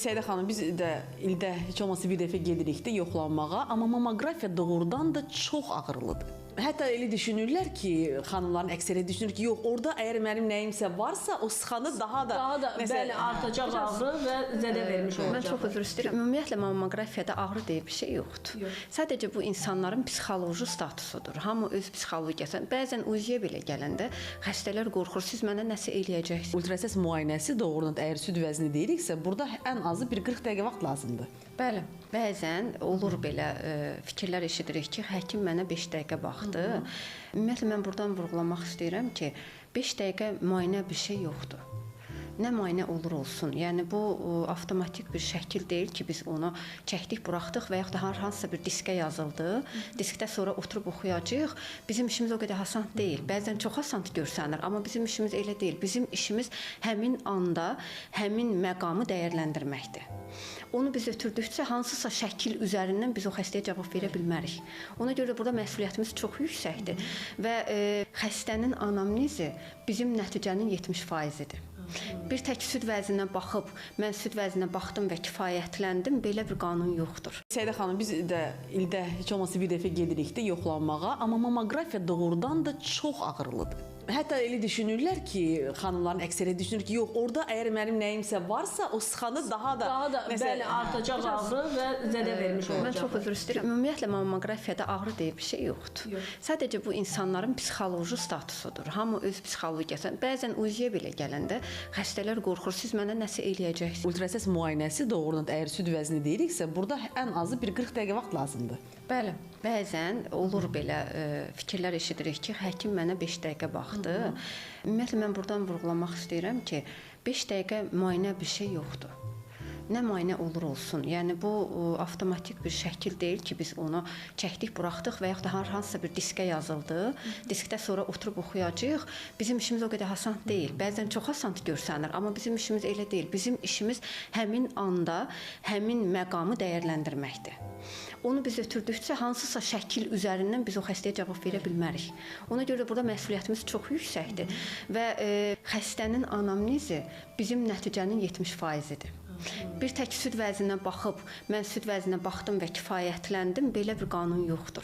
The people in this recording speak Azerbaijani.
Səidə xanım, biz də ildə heç olmasa bir dəfə gedirik də yoxlanmağa, amma mammografiya doğrudan da çox ağırlıdır. Hətta elə düşünürlər ki, xanımların əksəriyyəti düşünür ki, yox, orada əgər mənim nəyimsə varsa, o sıxanı daha da bəli, artacaq ağrı və zədə vermiş olacaq. Mən çox üzr istəyirəm. Ümumiyyətlə mammografiyada ağrı deyə bir şey yoxdur. Sadəcə bu insanların psixoloji statusudur. Hamı öz psixologiyası. Bəzən UZİ-yə belə gələndə xəstələr qorxur, siz mənə nəsə eləyəcəksiniz. Ultrasəs müayinəsi doğrudan əgər süd vəzni deyiriksə, burada ən azı bir 40 dəqiqə vaxt lazımdır. Bəli, bəzən olur belə fikirlər eşidirik ki, həkim mənə 5 dəqiqə baxdı. Ümumiyyətlə mən buradan vurğulamaq istəyirəm ki, 5 dəqiqə müayinə bir şey yoxdur. Nə müayinə olur olsun. Yəni bu avtomatik bir şəkil deyil ki, biz onu çəkdik, buraxdıq və yaxud da hansısa bir diskə yazıldı. Diskdə sonra oturub oxuyacağıq. Bizim işimiz o qədər asan deyil. Bəzən çox asan görsənir, amma bizim işimiz elə deyil. Bizim işimiz həmin anda həmin məqamı dəyərləndirməkdir. Onu biz ötürdükcə hansısa şəkil üzərindən biz o xəstəyə cavab verə bilmərik. Ona görə burada məsuliyyətimiz çox yüksəkdir və xəstənin anamnezi bizim nəticənin 70%-idir. Bir tək süd vəzinə baxıb, mən süd vəzinə baxdım və kifayətləndim, belə bir qanun yoxdur. Səidə xanım, biz də ildə heç olmasa bir dəfə gedirik də yoxlanmağa, amma mammografiya doğrudan da çox ağırlıdır. Hətta elə düşünürlər ki, xanımların əksəriyyəti düşünür ki, yox, orada əgər mənim nəyimsə varsa, o sıxanı daha da bəli, artacaq ağrı və zədə vermiş olacaq. Mən çox üzr istəyirəm. Ümumiyyətlə mammografiyada ağrı deyə bir şey yoxdur. Sadəcə bu insanların psixoloji statusudur. Hamı öz psixologiyası. Bəzən UZİ-yə belə gələndə xəstələr qorxur, siz mənə nəsə eləyəcəksiniz. Ultrasəs müayinəsi doğrudan əgər süd vəzni deyiriksə, burada ən azı bir 40 dəqiqə vaxt lazımdır. Bəli, bəzən olur belə fikirlər eşidirik ki, həkim mənə 5 dəqiqə baxdı. Ümumiyyətlə mən buradan vurğulamaq istəyirəm ki, 5 dəqiqə müayinə bir şey yoxdur. Nə müayinə olur olsun. Yəni bu avtomatik bir şəkil deyil ki, biz onu çəkdik, buraxdıq və yaxud da hansısa bir diskə yazıldı. Diskdə sonra oturub oxuyacağıq. Bizim işimiz o qədər asan deyil. Bəzən çox asan görsənir, amma bizim işimiz elə deyil. Bizim işimiz həmin anda həmin məqamı dəyərləndirməkdir. Onu biz ötürdükcə hansısa şəkil üzərindən biz o xəstəyə cavab verə bilmərik. Ona görə burada məsuliyyətimiz çox yüksəkdir və xəstənin anamnezi bizim nəticənin 70%-idir. Bir tək süd vəzinə baxıb, mən süd vəzinə baxdım və kifayətləndim, belə bir qanun yoxdur.